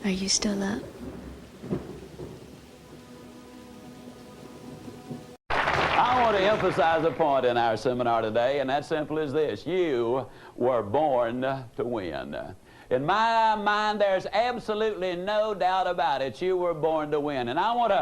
Are you still up? I want to emphasize a point in our seminar today, and that's simple as this. You were born to win. In my mind, there's absolutely no doubt about it. You were born to win. And I want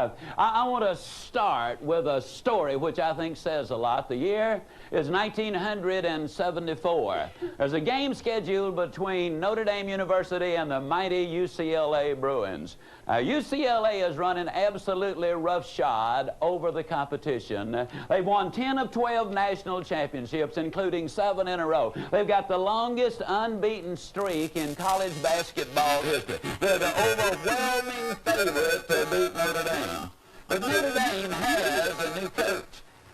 to start with a story which I think says a lot. The year is 1974. There's a game scheduled between Notre Dame University and the mighty UCLA Bruins. UCLA is running absolutely roughshod over the competition. They've won 10 of 12 national championships, including 7 in a row. They've got the longest unbeaten streak in college basketball history. They're the overwhelming favorite to beat Notre Dame. But Notre Dame has a new coach.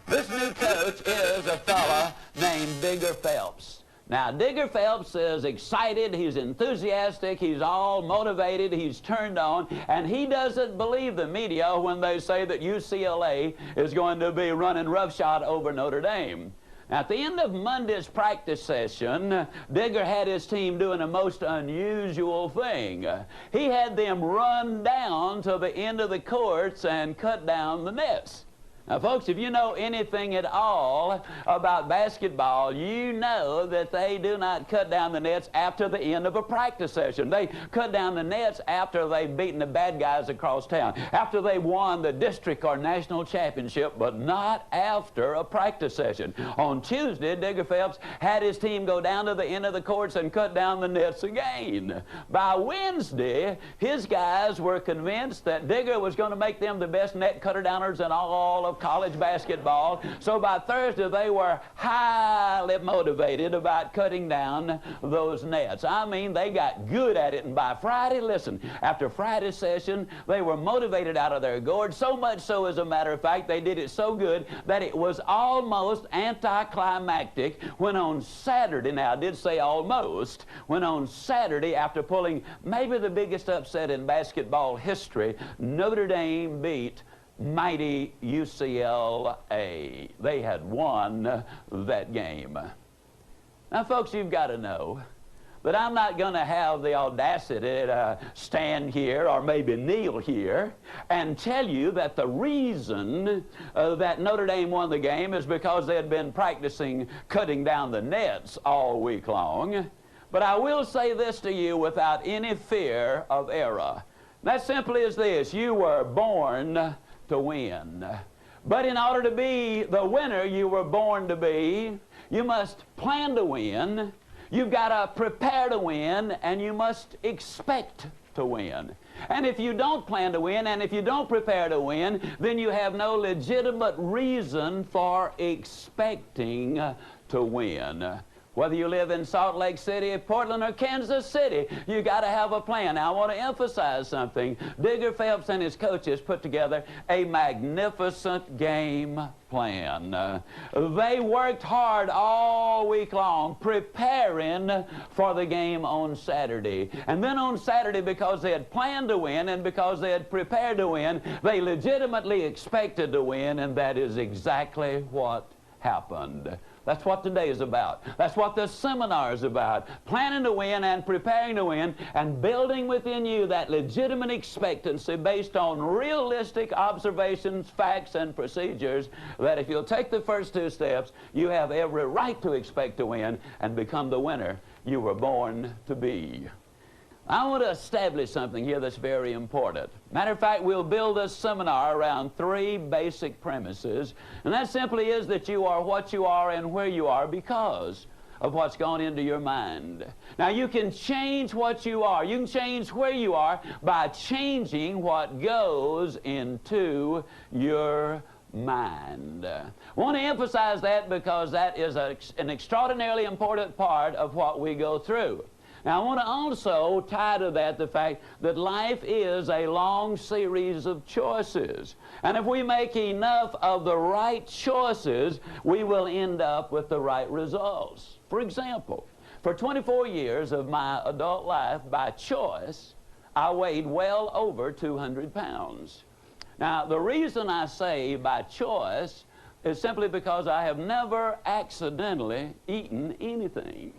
This new coach is a fella named Digger Phelps. Now, Digger Phelps is excited, he's enthusiastic, he's all motivated, he's turned on, and he doesn't believe the media when they say that UCLA is going to be running roughshod over Notre Dame. Now, at the end of Monday's practice session, Digger had his team doing a most unusual thing. He had them run down to the end of the courts and cut down the nets. Now, folks, if you know anything at all about basketball, you know that they do not cut down the nets after the end of a practice session. They cut down the nets after they've beaten the bad guys across town, after they won the district or national championship, but not after a practice session. On Tuesday, Digger Phelps had his team go down to the end of the courts and cut down the nets again. By Wednesday, his guys were convinced that Digger was going to make them the best net cutter downers in all of college basketball. So by Thursday, they were highly motivated about cutting down those nets. I mean, they got good at it. And by Friday, listen, after Friday's session, they were motivated out of their gourd. So much so, as a matter of fact, they did it so good that it was almost anticlimactic when on Saturday, now I did say almost, when on Saturday, after pulling maybe the biggest upset in basketball history, Notre Dame beat mighty UCLA. They had won that game. Now, folks, you've got to know that I'm not going to have the audacity to stand here or maybe kneel here and tell you that the reason that Notre Dame won the game is because they had been practicing cutting down the nets all week long. But I will say this to you without any fear of error. That simply is this: you were born to win. But in order to be the winner you were born to be, you must plan to win, you've got to prepare to win, and you must expect to win. And if you don't plan to win, and if you don't prepare to win, then you have no legitimate reason for expecting to win. Whether you live in Salt Lake City, Portland, or Kansas City, you got to have a plan. Now, I want to emphasize something. Digger Phelps and his coaches put together a magnificent game plan. They worked hard all week long preparing for the game on Saturday. And then on Saturday, because they had planned to win and because they had prepared to win, they legitimately expected to win, and that is exactly what happened. That's what today is about. That's what this seminar is about. Planning to win and preparing to win and building within you that legitimate expectancy based on realistic observations, facts, and procedures, that if you'll take the first 2 steps, you have every right to expect to win and become the winner you were born to be. I want to establish something here that's very important. Matter of fact, we'll build this seminar around 3 basic premises, and that simply is that you are what you are and where you are because of what's gone into your mind. Now, you can change what you are. You can change where you are by changing what goes into your mind. I want to emphasize that because that is an extraordinarily important part of what we go through. Now, I want to also tie to that the fact that life is a long series of choices. And if we make enough of the right choices, we will end up with the right results. For example, for 24 years of my adult life, by choice, I weighed well over 200 pounds. Now, the reason I say by choice is simply because I have never accidentally eaten anything.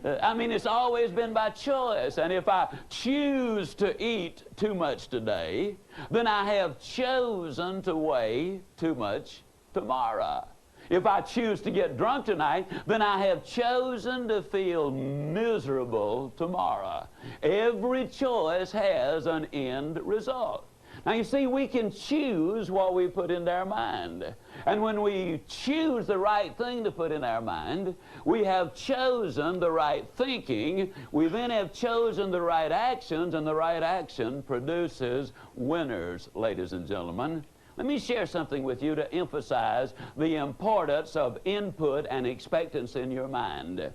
I mean, it's always been by choice. And if I choose to eat too much today, then I have chosen to weigh too much tomorrow. If I choose to get drunk tonight, then I have chosen to feel miserable tomorrow. Every choice has an end result. Now, you see, we can choose what we put into our mind. And when we choose the right thing to put in our mind, we have chosen the right thinking. We then have chosen the right actions, and the right action produces winners, ladies and gentlemen. Let me share something with you to emphasize the importance of input and expectancy in your mind.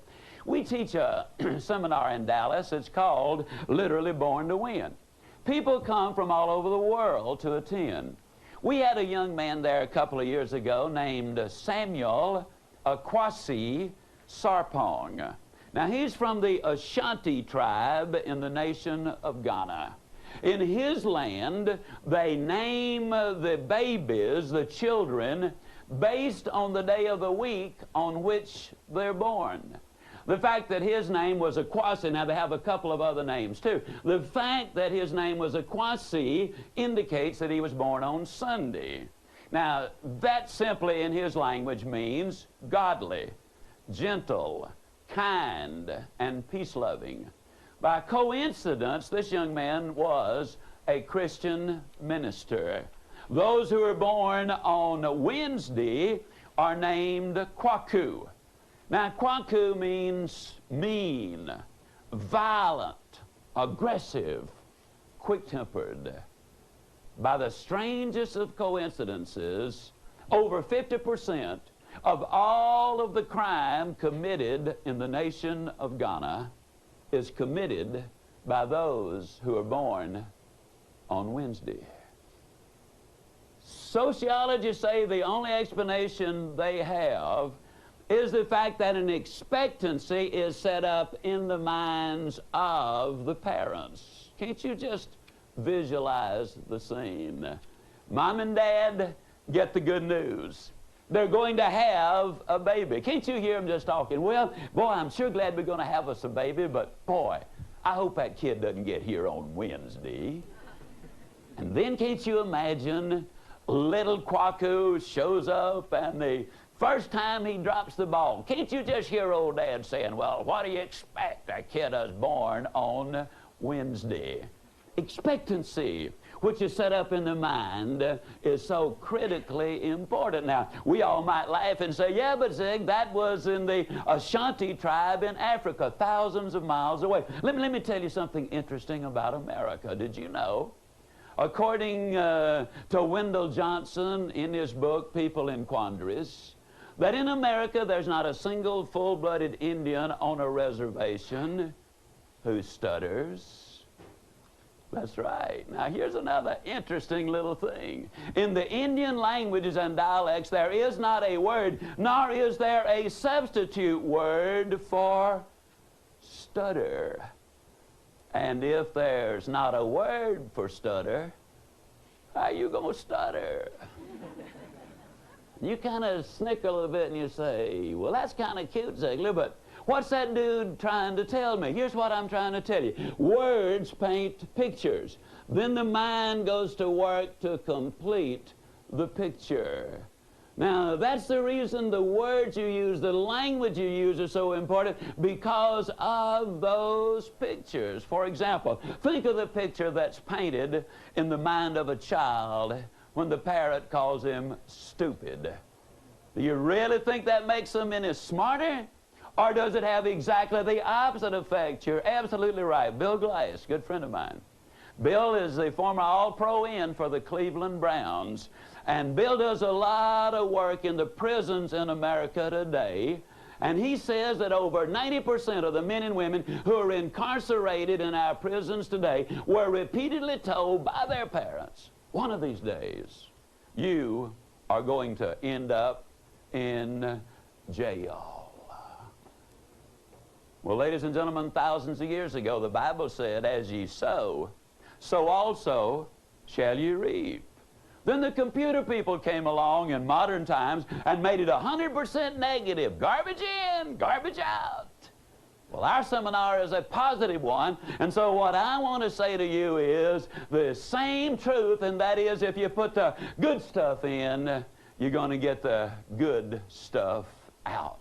We teach a seminar in Dallas. It's called Literally Born to Win. People come from all over the world to attend. We had a young man there a couple of years ago named Samuel Akwasi Sarpong. Now, he's from the Ashanti tribe in the nation of Ghana. In his land, they name the babies, the children, based on the day of the week on which they're born. The fact that his name was Akwasi, now they have a couple of other names too. The fact that his name was Akwasi indicates that he was born on Sunday. Now, that simply in his language means godly, gentle, kind, and peace-loving. By coincidence, this young man was a Christian minister. Those who are born on Wednesday are named Kwaku. Now, Kwaku means mean, violent, aggressive, quick-tempered. By the strangest of coincidences, over 50% of all of the crime committed in the nation of Ghana is committed by those who are born on Wednesday. Sociologists say the only explanation they have is the fact that an expectancy is set up in the minds of the parents. Can't you just visualize the scene? Mom and Dad get the good news. They're going to have a baby. Can't you hear them just talking? Well, boy, I'm sure glad we're going to have us a baby, but boy, I hope that kid doesn't get here on Wednesday. And then can't you imagine little Kwaku shows up, and the first time he drops the ball, can't you just hear old Dad saying, well, what do you expect? That kid was born on Wednesday. Expectancy, which is set up in the mind, is so critically important. Now, we all might laugh and say, yeah, but Zig, that was in the Ashanti tribe in Africa, thousands of miles away. Let me tell you something interesting about America. Did you know? According to Wendell Johnson in his book, People in Quandaries, that in America there's not a single full-blooded Indian on a reservation who stutters. That's right. Now, here's another interesting little thing. In the Indian languages and dialects, there is not a word, nor is there a substitute word for stutter. And if there's not a word for stutter, how you gonna stutter? You kind of snicker a little bit and you say, well, that's kind of cute, Ziglar, but what's that dude trying to tell me? Here's what I'm trying to tell you. Words paint pictures. Then the mind goes to work to complete the picture. Now, that's the reason the words you use, the language you use are so important, because of those pictures. For example, think of the picture that's painted in the mind of a child when the parent calls him stupid. Do you really think that makes them any smarter? Or does it have exactly the opposite effect? You're absolutely right. Bill Glass, good friend of mine. Bill is the former All-Pro end for the Cleveland Browns. And Bill does a lot of work in the prisons in America today. And he says that over 90% of the men and women who are incarcerated in our prisons today were repeatedly told by their parents, one of these days, you are going to end up in jail. Well, ladies and gentlemen, thousands of years ago, the Bible said, as ye sow, so also shall you reap. Then the computer people came along in modern times and made it 100% negative. Garbage in, garbage out. Well, our seminar is a positive one, and so what I want to say to you is the same truth, and that is if you put the good stuff in, you're going to get the good stuff out.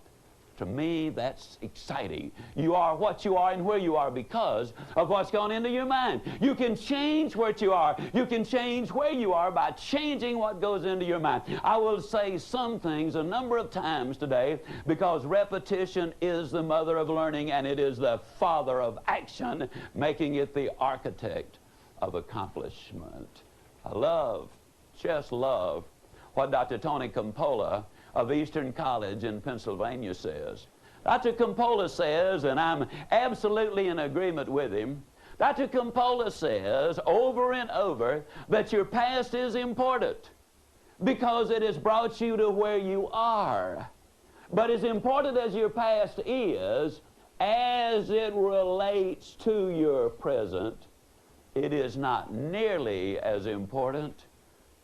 To me, that's exciting. You are what you are and where you are because of what's gone into your mind. You can change what you are. You can change where you are by changing what goes into your mind. I will say some things a number of times today because repetition is the mother of learning and it is the father of action, making it the architect of accomplishment. I just love what Dr. Tony Campola of Eastern College in Pennsylvania says. Dr. Campola says, and I'm absolutely in agreement with him, Dr. Campola says over and over that your past is important because it has brought you to where you are. But as important as your past is, as it relates to your present, it is not nearly as important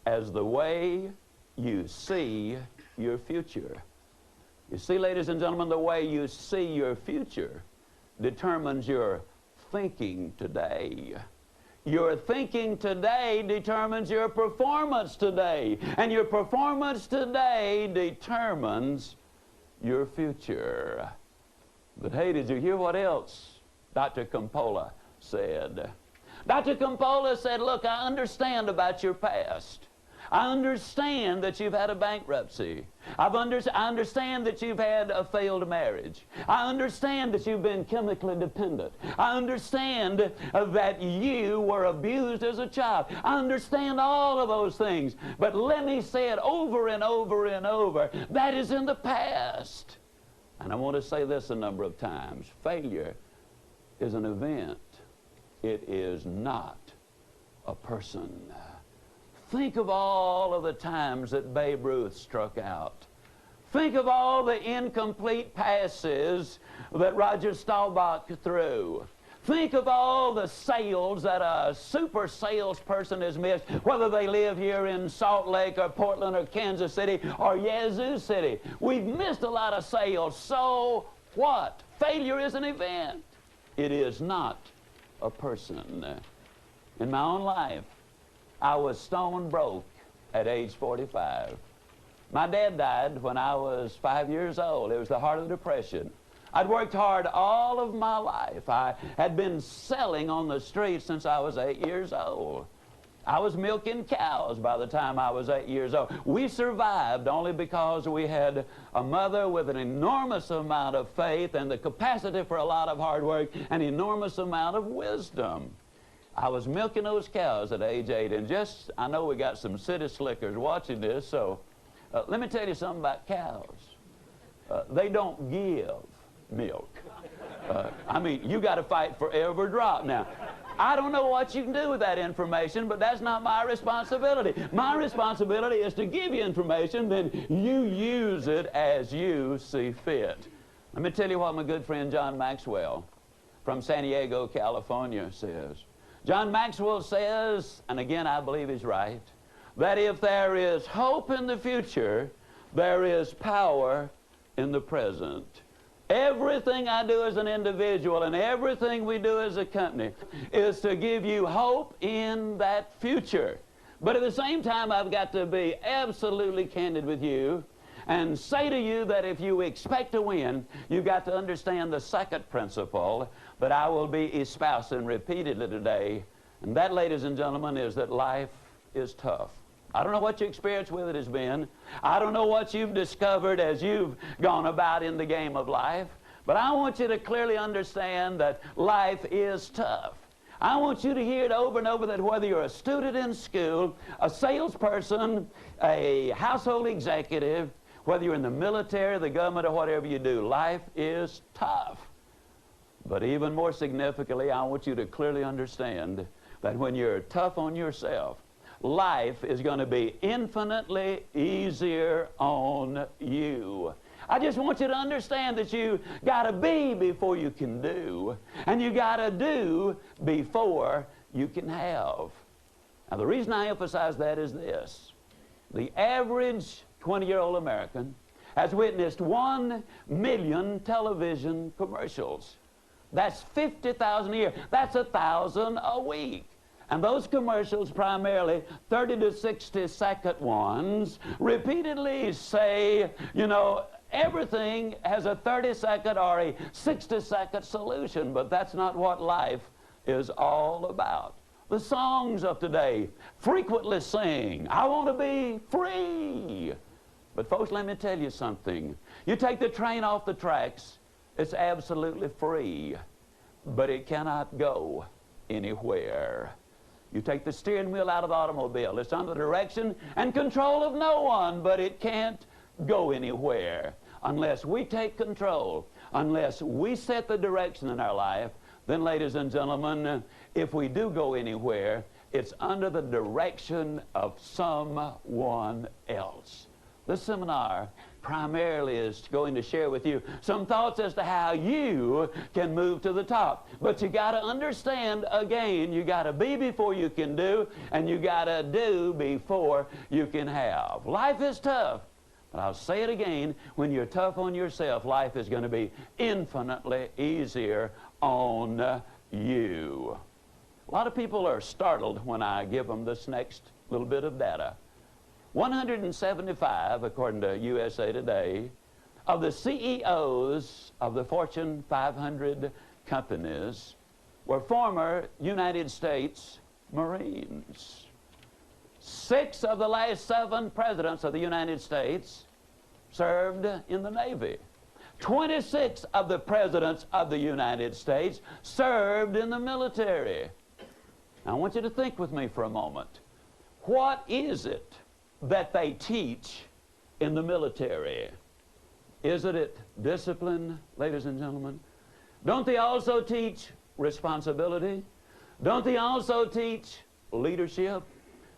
as the way you see your future. You see, ladies and gentlemen, the way you see your future determines your thinking today. Your thinking today determines your performance today, and your performance today determines your future. But hey, did you hear what else Dr. Campola said? Dr. Campola said, look, I understand about your past. I understand that you've had a bankruptcy. I understand that you've had a failed marriage. I understand that you've been chemically dependent. I understand that you were abused as a child. I understand all of those things. But let me say it over and over and over. That is in the past. And I want to say this a number of times. Failure is an event. It is not a person. Think of all of the times that Babe Ruth struck out. Think of all the incomplete passes that Roger Staubach threw. Think of all the sales that a super salesperson has missed, whether they live here in Salt Lake or Portland or Kansas City or Yazoo City. We've missed a lot of sales. So what? Failure is an event. It is not a person. In my own life, I was stone broke at age 45. My dad died when I was 5 years old. It was the heart of the Depression. I'd worked hard all of my life. I had been selling on the street since I was 8 years old. I was milking cows by the time I was 8 years old. We survived only because we had a mother with an enormous amount of faith and the capacity for a lot of hard work, an enormous amount of wisdom. I was milking those cows at age 8, and I know we got some city slickers watching this, so let me tell you something about cows. They don't give milk. I mean, you got to fight for every drop. Now, I don't know what you can do with that information, but that's not my responsibility. My responsibility is to give you information, then you use it as you see fit. Let me tell you what my good friend John Maxwell from San Diego, California says. John Maxwell says, and again I believe he's right, that if there is hope in the future, there is power in the present. Everything I do as an individual and everything we do as a company is to give you hope in that future. But at the same time, I've got to be absolutely candid with you and say to you that if you expect to win, you've got to understand the second principle that I will be espousing repeatedly today. And that, ladies and gentlemen, is that life is tough. I don't know what your experience with it has been. I don't know what you've discovered as you've gone about in the game of life. But I want you to clearly understand that life is tough. I want you to hear it over and over that whether you're a student in school, a salesperson, a household executive, whether you're in the military, the government, or whatever you do, life is tough. But even more significantly, I want you to clearly understand that when you're tough on yourself, life is going to be infinitely easier on you. I just want you to understand that you got to be before you can do, and you got to do before you can have. Now, the reason I emphasize that is this. The average 20-year-old American has witnessed 1 million television commercials. That's 50,000 a year. That's 1,000 a week. And those commercials, primarily 30 to 60-second ones, repeatedly say, you know, everything has a 30-second or a 60-second solution, but that's not what life is all about. The songs of today frequently sing, I want to be free. But folks, let me tell you something. You take the train off the tracks, it's absolutely free, but it cannot go anywhere. You take the steering wheel out of the automobile, it's under the direction and control of no one, but it can't go anywhere. Unless we take control, unless we set the direction in our life, then, ladies and gentlemen, if we do go anywhere, it's under the direction of someone else. This seminar primarily is going to share with you some thoughts as to how you can move to the top. But you got to understand, again, you got to be before you can do, and you got to do before you can have. Life is tough, but I'll say it again, when you're tough on yourself, life is going to be infinitely easier on you. A lot of people are startled when I give them this next little bit of data. 175, according to USA Today, of the CEOs of the Fortune 500 companies were former United States Marines. 6 of the last 7 presidents of the United States served in the Navy. 26 of the presidents of the United States served in the military. Now, I want you to think with me for a moment. What is it that they teach in the military? Isn't it discipline, ladies and gentlemen? Don't they also teach responsibility? Don't they also teach leadership?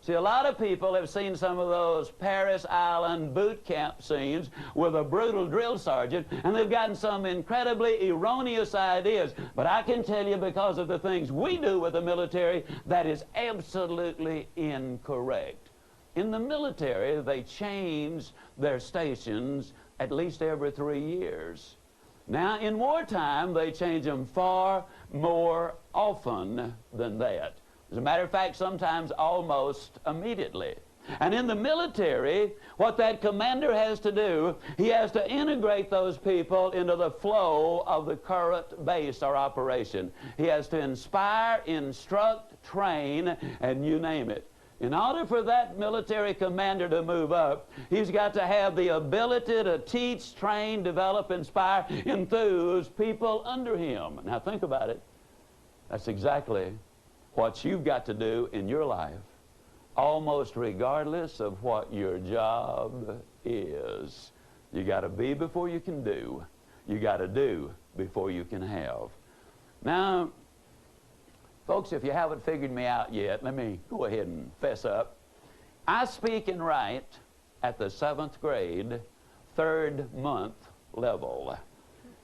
See, a lot of people have seen some of those Paris Island boot camp scenes with a brutal drill sergeant, and they've gotten some incredibly erroneous ideas. But I can tell you, because of the things we do with the military, that is absolutely incorrect. In the military, they change their stations at least every 3 years. Now, in wartime, they change them far more often than that. As a matter of fact, sometimes almost immediately. And in the military, what that commander has to do, he has to integrate those people into the flow of the current base or operation. He has to inspire, instruct, train, and you name it. In order for that military commander to move up, he's got to have the ability to teach, train, develop, inspire, enthuse people under him. Now think about it. That's exactly what you've got to do in your life, almost regardless of what your job is. You got to be before you can do. You got to do before you can have. Now, folks, if you haven't figured me out yet, let me go ahead and fess up. I speak and write at the 7th grade, 3rd month level.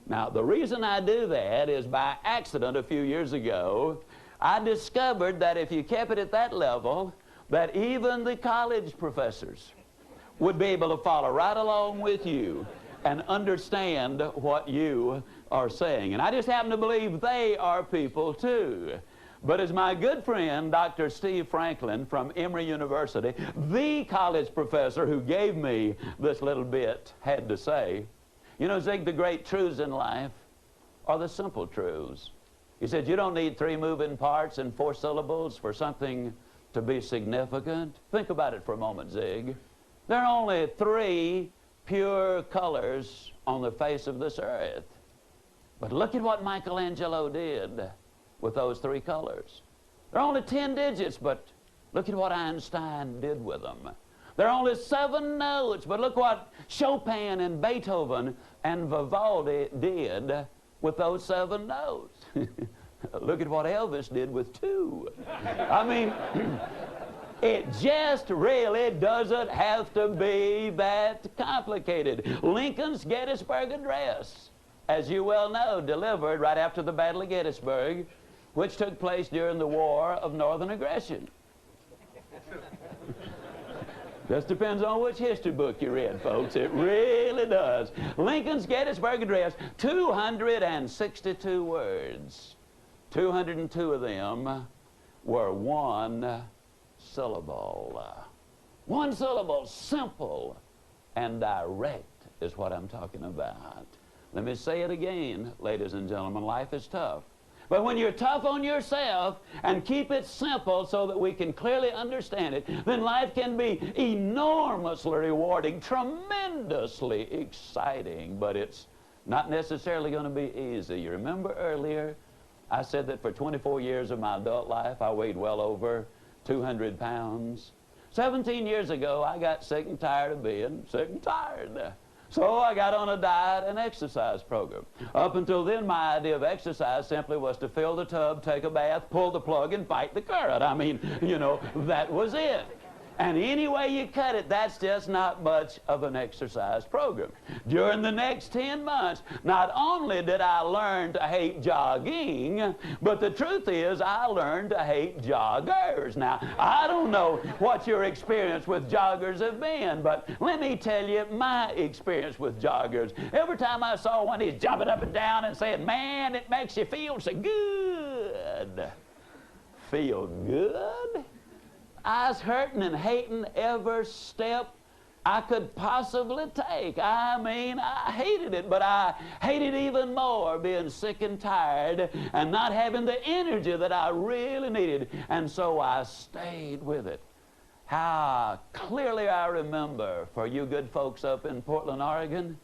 Now, the reason I do that is by accident a few years ago, I discovered that if you kept it at that level, that even the college professors would be able to follow right along with you and understand what you are saying. And I just happen to believe they are people too. But as my good friend, Dr. Steve Franklin from Emory University, the college professor who gave me this little bit, had to say, you know, Zig, the great truths in life are the simple truths. He said, you don't need 3 moving parts and 4 syllables for something to be significant. Think about it for a moment, Zig. There are only 3 pure colors on the face of this earth. But look at what Michelangelo did with those 3 colors. There are only 10 digits, but look at what Einstein did with them. There are only 7 notes, but look what Chopin and Beethoven and Vivaldi did with those 7 notes. Look at what Elvis did with 2. I mean, it just really doesn't have to be that complicated. Lincoln's Gettysburg Address, as you well know, delivered right after the Battle of Gettysburg, which took place during the War of Northern Aggression. Just depends on which history book you read, folks. It really does. Lincoln's Gettysburg Address, 262 words. 202 of them were one syllable. One syllable, simple and direct is what I'm talking about. Let me say it again, ladies and gentlemen, life is tough. But when you're tough on yourself and keep it simple so that we can clearly understand it, then life can be enormously rewarding, tremendously exciting, but it's not necessarily going to be easy. You remember earlier I said that for 24 years of my adult life I weighed well over 200 pounds. 17 years ago I got sick and tired of being sick and tired. So I got on a diet and exercise program. Up until then, my idea of exercise simply was to fill the tub, take a bath, pull the plug, and fight the current. I mean, you know, that was it. And any way you cut it, that's just not much of an exercise program. During the next 10 months, not only did I learn to hate jogging, but the truth is I learned to hate joggers. Now, I don't know what your experience with joggers have been, but let me tell you my experience with joggers. Every time I saw one, he's jumping up and down and saying, "Man, it makes you feel so good." Feel good? I was hurting and hating every step I could possibly take. I mean, I hated it, but I hated even more being sick and tired and not having the energy that I really needed. And so I stayed with it. How clearly I remember, for you good folks up in Portland, Oregon,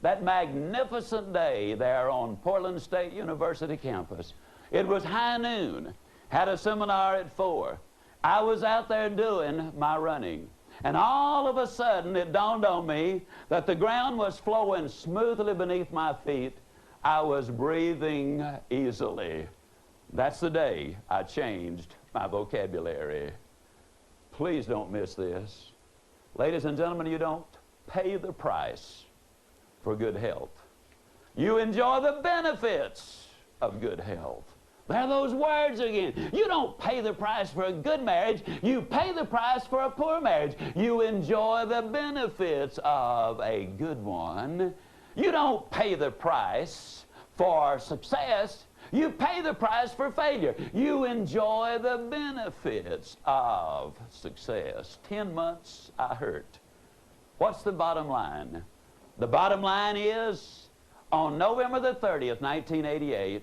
that magnificent day there on Portland State University campus. It was high noon, had a seminar at 4. I was out there doing my running, and all of a sudden it dawned on me that the ground was flowing smoothly beneath my feet. I was breathing easily. That's the day I changed my vocabulary. Please don't miss this. Ladies and gentlemen, you don't pay the price for good health. You enjoy the benefits of good health. There are those words again. You don't pay the price for a good marriage. You pay the price for a poor marriage. You enjoy the benefits of a good one. You don't pay the price for success. You pay the price for failure. You enjoy the benefits of success. 10 months I hurt. What's the bottom line? The bottom line is, on November the 30th, 1988,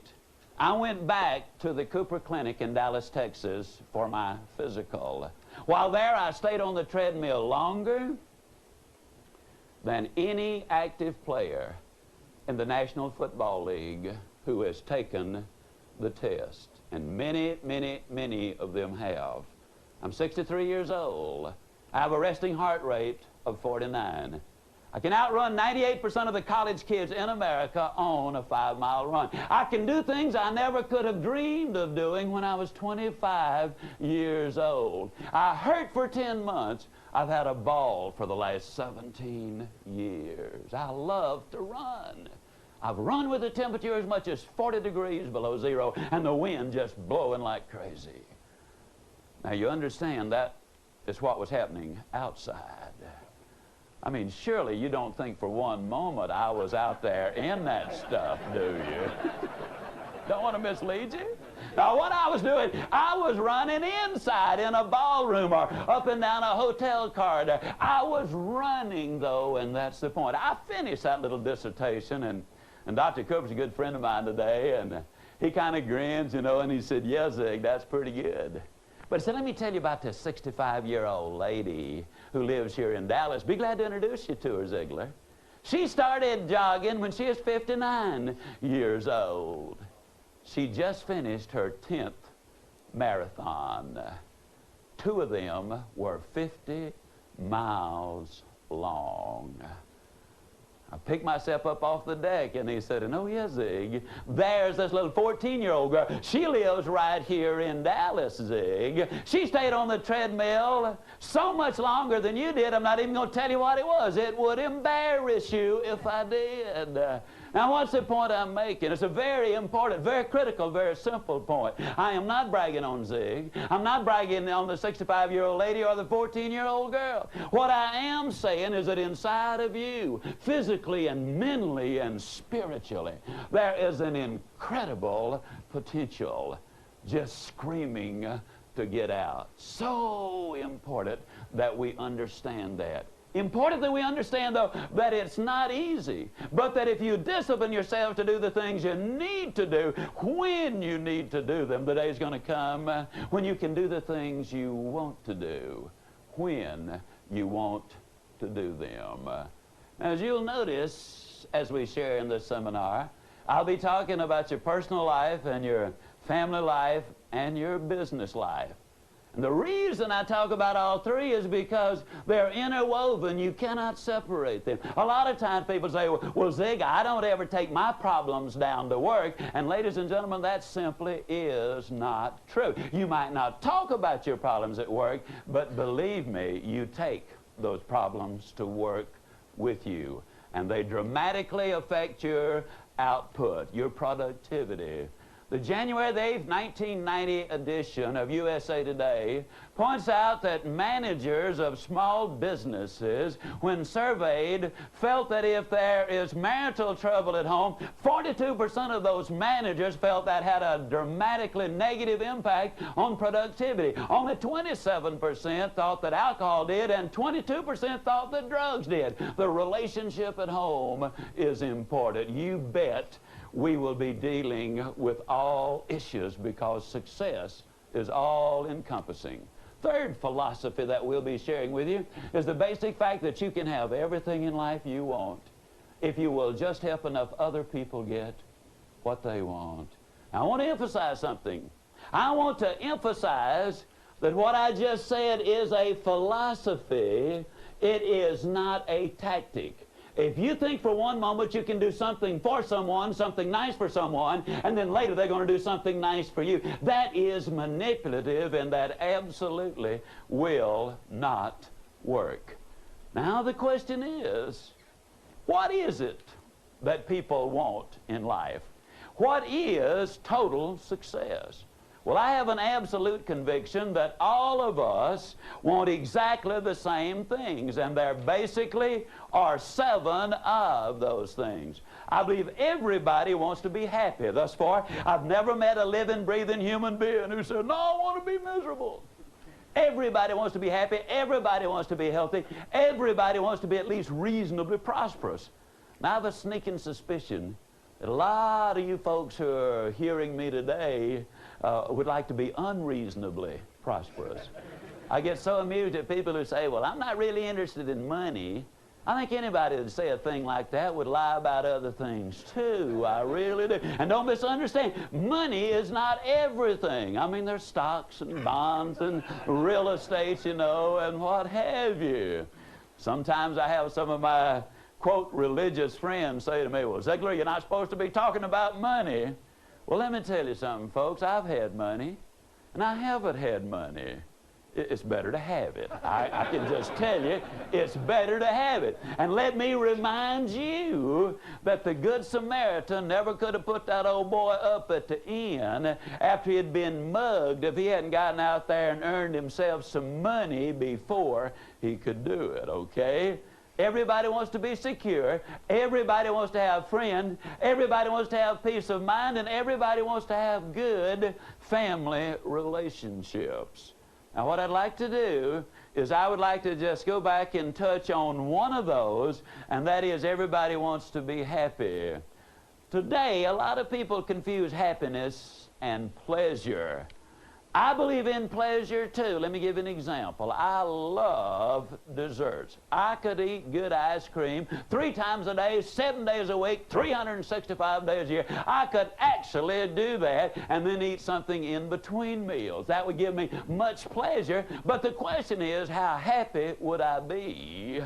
I went back to the Cooper Clinic in Dallas, Texas for my physical. While there, I stayed on the treadmill longer than any active player in the National Football League who has taken the test. And many, many, many of them have. I'm 63 years old. I have a resting heart rate of 49. I can outrun 98% of the college kids in America on a 5-mile run. I can do things I never could have dreamed of doing when I was 25 years old. I hurt for 10 months. I've had a ball for the last 17 years. I love to run. I've run with the temperature as much as 40 degrees below zero and the wind just blowing like crazy. Now you understand that is what was happening outside. I mean, surely you don't think for one moment I was out there in that stuff, do you? Don't want to mislead you. Now, what I was doing, I was running inside in a ballroom or up and down a hotel corridor. I was running, though, and that's the point. I finished that little dissertation, and Dr. Cooper's a good friend of mine today, and he kind of grins, you know, and he said, "Yeah, Zig, that's pretty good." But he said, "Let me tell you about this 65-year-old lady who lives here in Dallas. Be glad to introduce you to her, Ziglar. She started jogging when she was 59 years old. She just finished her 10th marathon. 2 of them were 50 miles long. I picked myself up off the deck, and he said, "Oh, yeah, Zig, there's this little 14-year-old girl. She lives right here in Dallas, Zig. She stayed on the treadmill so much longer than you did, I'm not even going to tell you what it was. It would embarrass you if I did." Now, what's the point I'm making? It's a very important, very critical, very simple point. I am not bragging on Zig. I'm not bragging on the 65-year-old lady or the 14-year-old girl. What I am saying is that inside of you, physically and mentally and spiritually, there is an incredible potential just screaming to get out. So important that we understand that. Important that we understand, though, that it's not easy, but that if you discipline yourself to do the things you need to do, when you need to do them, the day's going to come when you can do the things you want to do, when you want to do them. As you'll notice, as we share in this seminar, I'll be talking about your personal life and your family life and your business life. And the reason I talk about all three is because they're interwoven. You cannot separate them. A lot of times people say, well, Zig, I don't ever take my problems down to work. And ladies and gentlemen, that simply is not true. You might not talk about your problems at work, but believe me, you take those problems to work with you. And they dramatically affect your output, your productivity. The January the 8th, 1990 edition of USA Today points out that managers of small businesses, when surveyed, felt that if there is marital trouble at home, 42% of those managers felt that had a dramatically negative impact on productivity. Only 27% thought that alcohol did, and 22% thought that drugs did. The relationship at home is important. You bet we will be dealing with all issues because success is all-encompassing. Third philosophy that we'll be sharing with you is the basic fact that you can have everything in life you want if you will just help enough other people get what they want. Now, I want to emphasize something. I want to emphasize that what I just said is a philosophy. It is not a tactic. If you think for one moment you can do something for someone, something nice for someone, and then later they're going to do something nice for you, that is manipulative, and that absolutely will not work. Now the question is, what is it that people want in life? What is total success? Well, I have an absolute conviction that all of us want exactly the same things, and there basically are 7 of those things. I believe everybody wants to be happy. Thus far, I've never met a living, breathing human being who said, no, I want to be miserable. Everybody wants to be happy. Everybody wants to be healthy. Everybody wants to be at least reasonably prosperous. Now, I have a sneaking suspicion that a lot of you folks who are hearing me today would like to be unreasonably prosperous. I get so amused at people who say, well, I'm not really interested in money. I think anybody that would say a thing like that would lie about other things too. I really do. And don't misunderstand, money is not everything. I mean, there's stocks and bonds and real estate, you know, and what have you. Sometimes I have some of my, quote, religious friends say to me, well, Ziglar, you're not supposed to be talking about money. Well, let me tell you something, folks. I've had money, and I haven't had money. It's better to have it. I can just tell you, it's better to have it. And let me remind you that the Good Samaritan never could have put that old boy up at the inn after he had been mugged if he hadn't gotten out there and earned himself some money before he could do it, okay? Everybody wants to be secure. Everybody wants to have friends. Everybody wants to have peace of mind. And everybody wants to have good family relationships. Now, what I'd like to do is I would like to just go back and touch on one of those, and that is everybody wants to be happy. Today, a lot of people confuse happiness and pleasure. I believe in pleasure too. Let me give you an example. I love desserts. I could eat good ice cream 3 times a day, 7 days a week, 365 days a year. I could actually do that and then eat something in between meals. That would give me much pleasure. But the question is, how happy would I be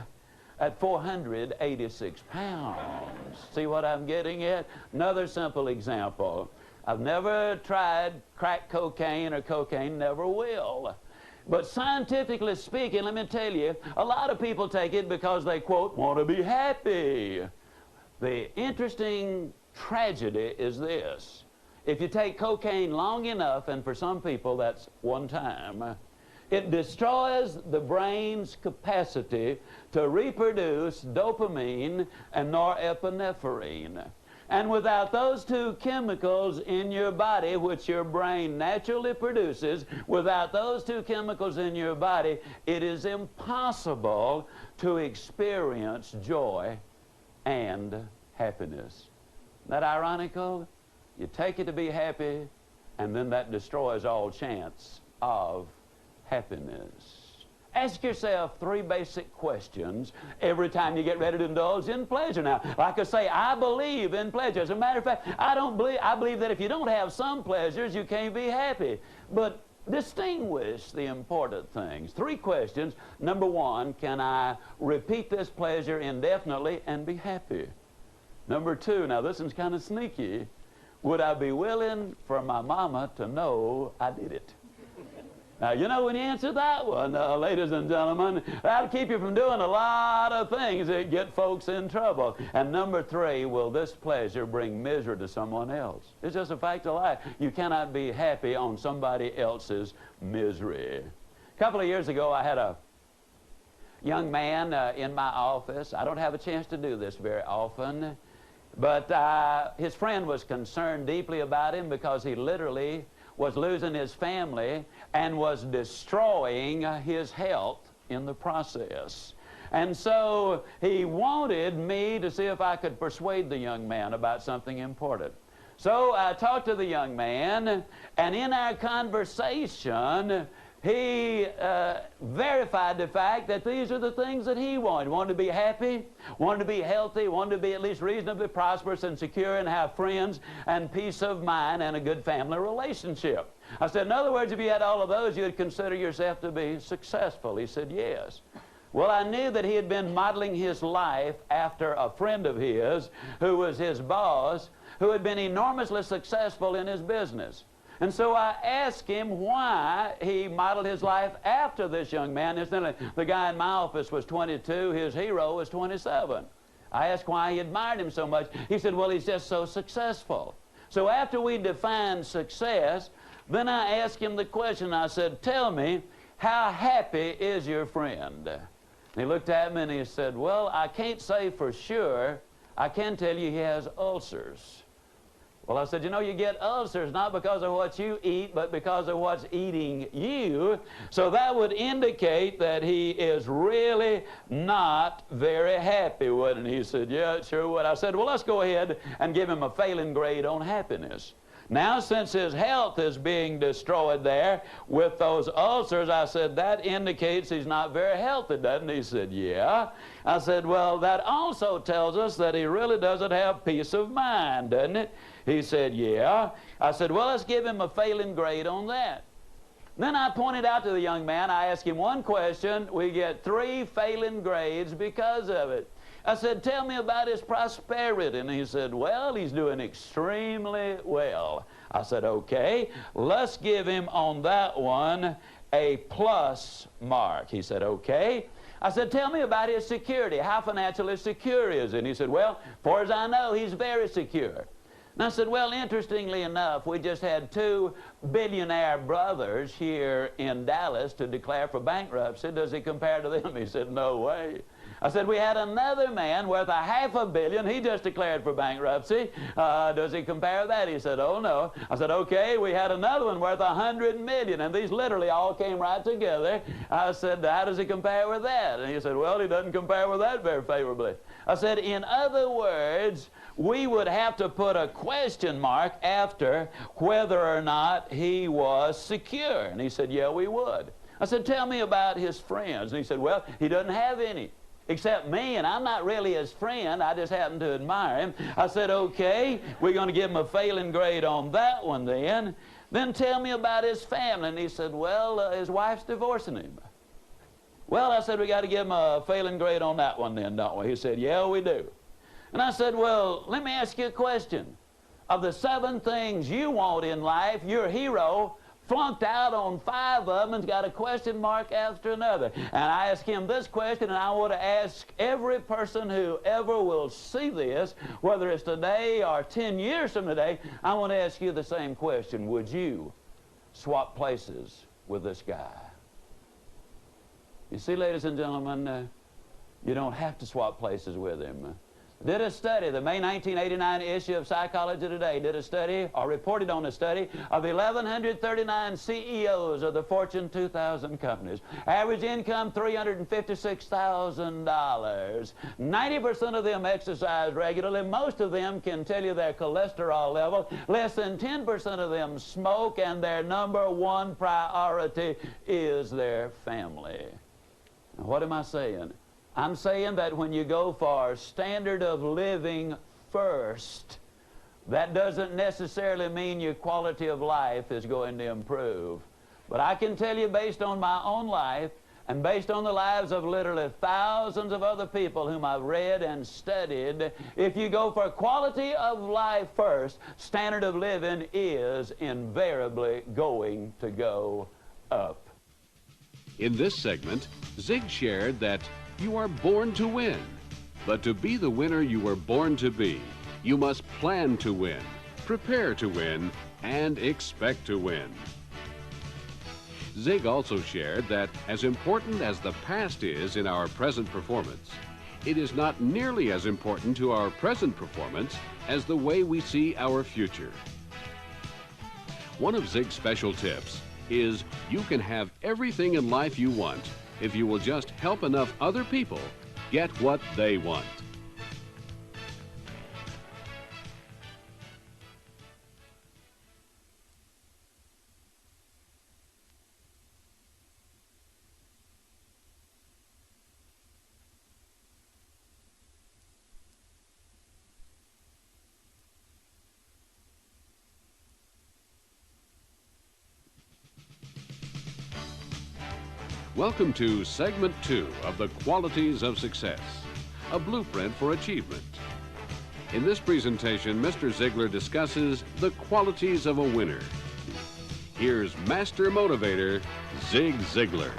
at 486 pounds? See what I'm getting at? Another simple example. I've never tried crack cocaine or cocaine, never will. But scientifically speaking, let me tell you, a lot of people take it because they, quote, want to be happy. The interesting tragedy is this. If you take cocaine long enough, and for some people that's one time, it destroys the brain's capacity to reproduce dopamine and norepinephrine. And without those two chemicals in your body, which your brain naturally produces, without those two chemicals in your body, it is impossible to experience joy and happiness. Isn't that ironical? You take it to be happy, and then that destroys all chance of happiness. Ask yourself 3 basic questions every time you get ready to indulge in pleasure. Now, like I say, I believe in pleasure. As a matter of fact, I believe that if you don't have some pleasures, you can't be happy. But distinguish the important things. 3 questions. Number 1, can I repeat this pleasure indefinitely and be happy? Number 2, now this one's kind of sneaky. Would I be willing for my mama to know I did it? Now, you know, when you answer that one, ladies and gentlemen, that'll keep you from doing a lot of things that get folks in trouble. And number 3, will this pleasure bring misery to someone else? It's just a fact of life. You cannot be happy on somebody else's misery. A couple of years ago, I had a young man in my office. I don't have a chance to do this very often, but his friend was concerned deeply about him because he literally was losing his family and was destroying his health in the process. And so he wanted me to see if I could persuade the young man about something important. So I talked to the young man, and in our conversation, he verified the fact that these are the things that he wanted. Wanted to be happy, wanted to be healthy, wanted to be at least reasonably prosperous and secure and have friends and peace of mind and a good family relationship. I said, in other words, if you had all of those, you would consider yourself to be successful. He said, yes. Well, I knew that he had been modeling his life after a friend of his who was his boss, who had been enormously successful in his business. And so I asked him why he modeled his life after this young man. Incidentally, the guy in my office was 22. His hero was 27. I asked why he admired him so much. He said, well, he's just so successful. So after we defined success, then I asked him the question. I said, tell me, how happy is your friend? And he looked at me and he said, well, I can't say for sure. I can tell you he has ulcers. Well, I said, you know, you get ulcers not because of what you eat, but because of what's eating you. So that would indicate that he is really not very happy, wouldn't he? He said, yeah, it sure would. I said, well, let's go ahead and give him a failing grade on happiness. Now, since his health is being destroyed there with those ulcers, I said, that indicates he's not very healthy, doesn't he? He said, yeah. I said, well, that also tells us that he really doesn't have peace of mind, doesn't it? He said, yeah. I said, well, let's give him a failing grade on that. Then I pointed out to the young man, I asked him one question, we get 3 failing grades because of it. I said, tell me about his prosperity. And he said, well, he's doing extremely well. I said, okay, let's give him on that one a plus mark. He said, okay. I said, tell me about his security. How financially secure is he? And he said, well, far as I know, he's very secure. And I said, well, interestingly enough, we just had 2 billionaire brothers here in Dallas to declare for bankruptcy. Does he compare to them? He said, no way. I said, we had another man worth $500 million. He just declared for bankruptcy. Does he compare that? He said, oh, no. I said, okay, we had another one worth $100 million. And these literally all came right together. I said, how does he compare with that? And he said, well, he doesn't compare with that very favorably. I said, in other words, we would have to put a question mark after whether or not he was secure. And he said, yeah, we would. I said, tell me about his friends. And he said, well, he doesn't have any. Except me, and I'm not really his friend. I just happen to admire him. I said, okay, we're going to give him a failing grade on that one then. Then tell me about his family. And he said, well, his wife's divorcing him. Well, I said, we got to give him a failing grade on that one then, don't we? He said, yeah, we do. And I said, well, let me ask you a question. Of the 7 things you want in life, your hero flunked out on 5 of them and's got a question mark after another. And I ask him this question, and I want to ask every person who ever will see this, whether it's today or 10 years from today, I want to ask you the same question. Would you swap places with this guy? You see, ladies and gentlemen, you don't have to swap places with him. Did a study, the May 1989 issue of Psychology Today did a study, or reported on a study, of 1,139 CEOs of the Fortune 2000 companies. Average income, $356,000. 90% of them exercise regularly. Most of them can tell you their cholesterol level. Less than 10% of them smoke, and their number one priority is their family. Now, what am I saying? I'm saying that when you go for standard of living first, that doesn't necessarily mean your quality of life is going to improve. But I can tell you, based on my own life and based on the lives of literally thousands of other people whom I've read and studied, if you go for quality of life first, standard of living is invariably going to go up. In this segment, Zig shared that you are born to win, but to be the winner you were born to be, you must plan to win, prepare to win, and expect to win. Zig also shared that as important as the past is in our present performance, it is not nearly as important to our present performance as the way we see our future. One of Zig's special tips is you can have everything in life you want if you will just help enough other people get what they want. Welcome to Segment 2 of the Qualities of Success, a blueprint for achievement. In this presentation, Mr. Ziglar discusses the qualities of a winner. Here's Master Motivator, Zig Ziglar.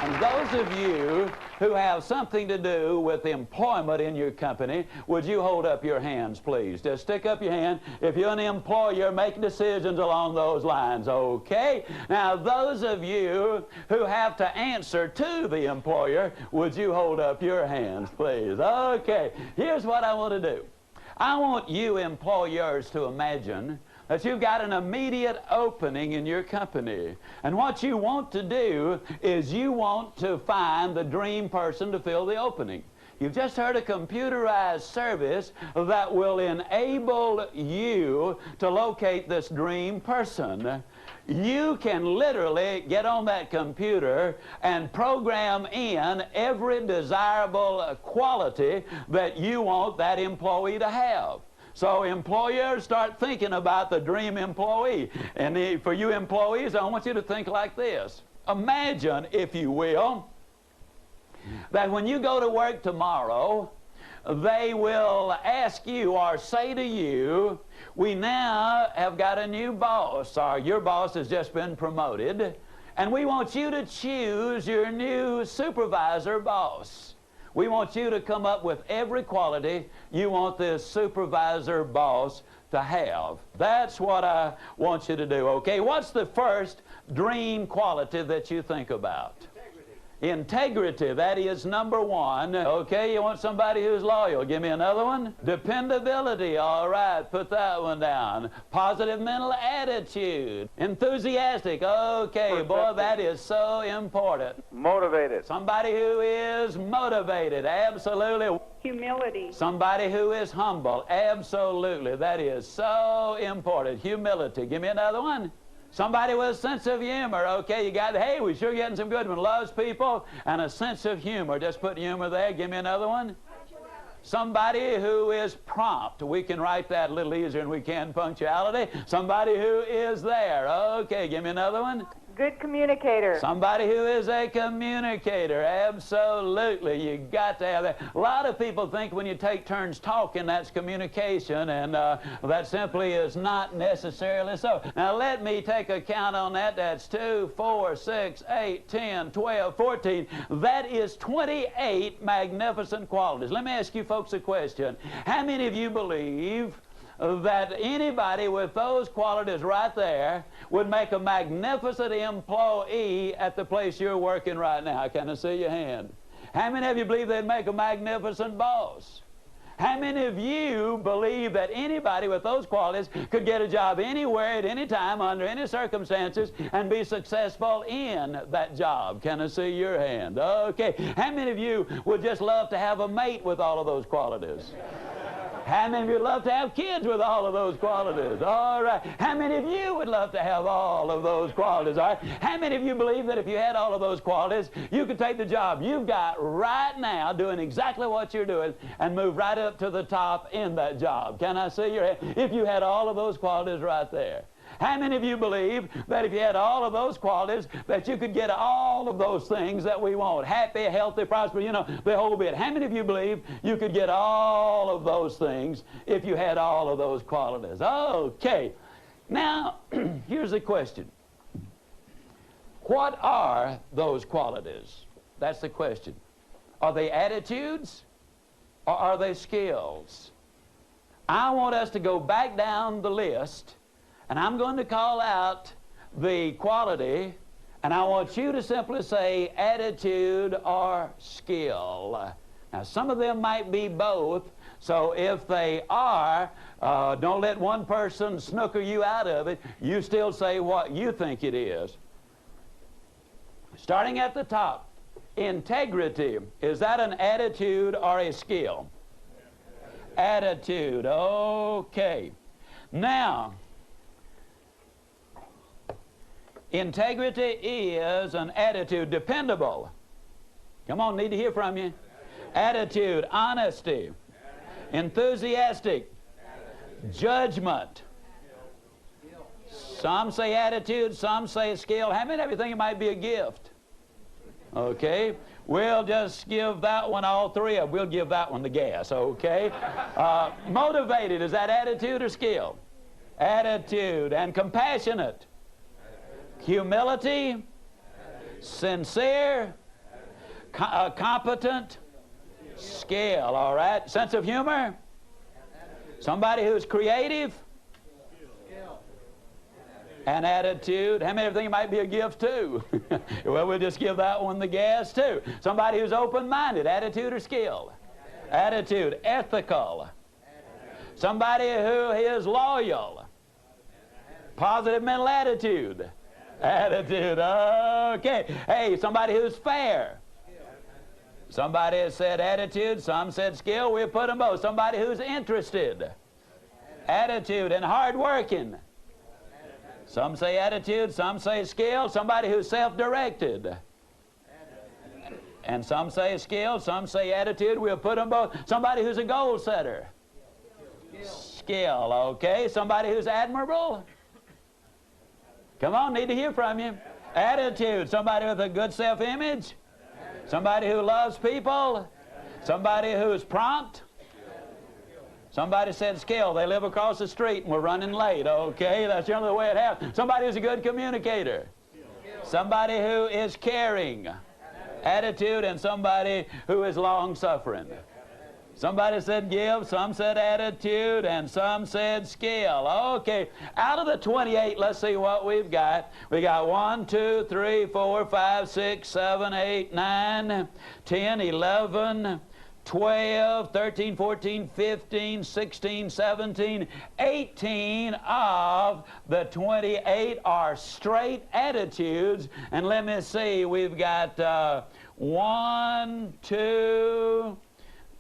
And those of you who have something to do with employment in your company, would you hold up your hands, please? Just stick up your hand. If you're an employer, make decisions along those lines, okay? Now, those of you who have to answer to the employer, would you hold up your hands, please? Okay, here's what I want to do. I want you employers to imagine that you've got an immediate opening in your company. And what you want to do is you want to find the dream person to fill the opening. You've just heard a computerized service that will enable you to locate this dream person. You can literally get on that computer and program in every desirable quality that you want that employee to have. So employers, start thinking about the dream employee. And for you employees, I want you to think like this. Imagine, if you will, that when you go to work tomorrow, they will ask you or say to you, we now have got a new boss, or your boss has just been promoted, and we want you to choose your new supervisor boss. We want you to come up with every quality you want this supervisor boss to have. That's what I want you to do, okay? What's the first dream quality that you think about? Integrity, that is number one. Okay, you want somebody who's loyal. Give me another one. Dependability, all right, put that one down. Positive mental attitude. Enthusiastic, okay, boy, that is so important. Motivated. Somebody who is motivated, absolutely. Humility. Somebody who is humble, absolutely. That is so important. Humility. Give me another one. Somebody with a sense of humor. Okay, you got, hey, we're sure getting some good ones. Loves people and a sense of humor. Just put humor there. Give me another one. Somebody who is prompt. We can write that a little easier than we can punctuality. Somebody who is there. Okay, give me another one. good communicator. Somebody who is a communicator, absolutely. You got to have that. A lot of people think when you take turns talking, that's communication, and that simply is not necessarily so. Now, let me take a count on that. That's 2, 4, 6, 8, 10, 12, 14. That is 28 magnificent qualities. Let me ask you folks a question. How many of you believe that anybody with those qualities right there would make a magnificent employee at the place you're working right now? Can I see your hand? How many of you believe they'd make a magnificent boss? How many of you believe that anybody with those qualities could get a job anywhere at any time under any circumstances and be successful in that job? Can I see your hand? Okay. How many of you would just love to have a mate with all of those qualities? How many of you would love to have kids with all of those qualities? All right. How many of you would love to have all of those qualities? All right. How many of you believe that if you had all of those qualities, you could take the job you've got right now doing exactly what you're doing and move right up to the top in that job? Can I see your hand? If you had all of those qualities right there. How many of you believe that if you had all of those qualities, that you could get all of those things that we want? Happy, healthy, prosperous, you know, the whole bit. How many of you believe you could get all of those things if you had all of those qualities? Okay. Now, here's the question. What are those qualities? That's the question. Are they attitudes or are they skills? I want us to go back down the list, and I'm going to call out the quality, and I want you to simply say attitude or skill. Now, some of them might be both, so if they are, don't let one person snooker you out of it. You still say what you think it is. Starting at the top, integrity. Is that an attitude or a skill? Attitude. Okay. Now, integrity is an attitude. Dependable. Come on, need to hear from you. Attitude, honesty, enthusiastic, judgment. Some say attitude, some say skill. How many of you think it might be a gift? Okay. We'll just give that one all three of them. We'll give that one the gas, okay? Motivated, is that attitude or skill? Attitude. And compassionate. Humility, sincere, competent, skill, all right? Sense of humor, somebody who's creative, and attitude. How many of you think it might be a gift too? Well, we'll just give that one the gas too. Somebody who's open-minded, attitude or skill? Attitude. Ethical. Somebody who is loyal. Positive mental attitude. Attitude. Okay. Hey, somebody who's fair. Somebody has said attitude, some said skill. We'll put them both. Somebody who's interested. Attitude. And hardworking. Some say attitude, some say skill. Somebody who's self-directed. And some say skill, some say attitude. We'll put them both. Somebody who's a goal setter. Skill, okay. Somebody who's admirable. Come on, need to hear from you. Attitude. Somebody with a good self-image. Somebody who loves people. Somebody who's prompt. Somebody said skill. They live across the street and we're running late. Okay, that's the only way it happens. Somebody who's a good communicator. Somebody who is caring. Attitude. And somebody who is long-suffering. Somebody said give, some said attitude, and some said skill. Okay, out of the 28, let's see what we've got. We got 1, 2, 3, 4, 5, 6, 7, 8, 9, 10, 11, 12, 13, 14, 15, 16, 17, 18 of the 28 are straight attitudes. And let me see, we've got 1, 2,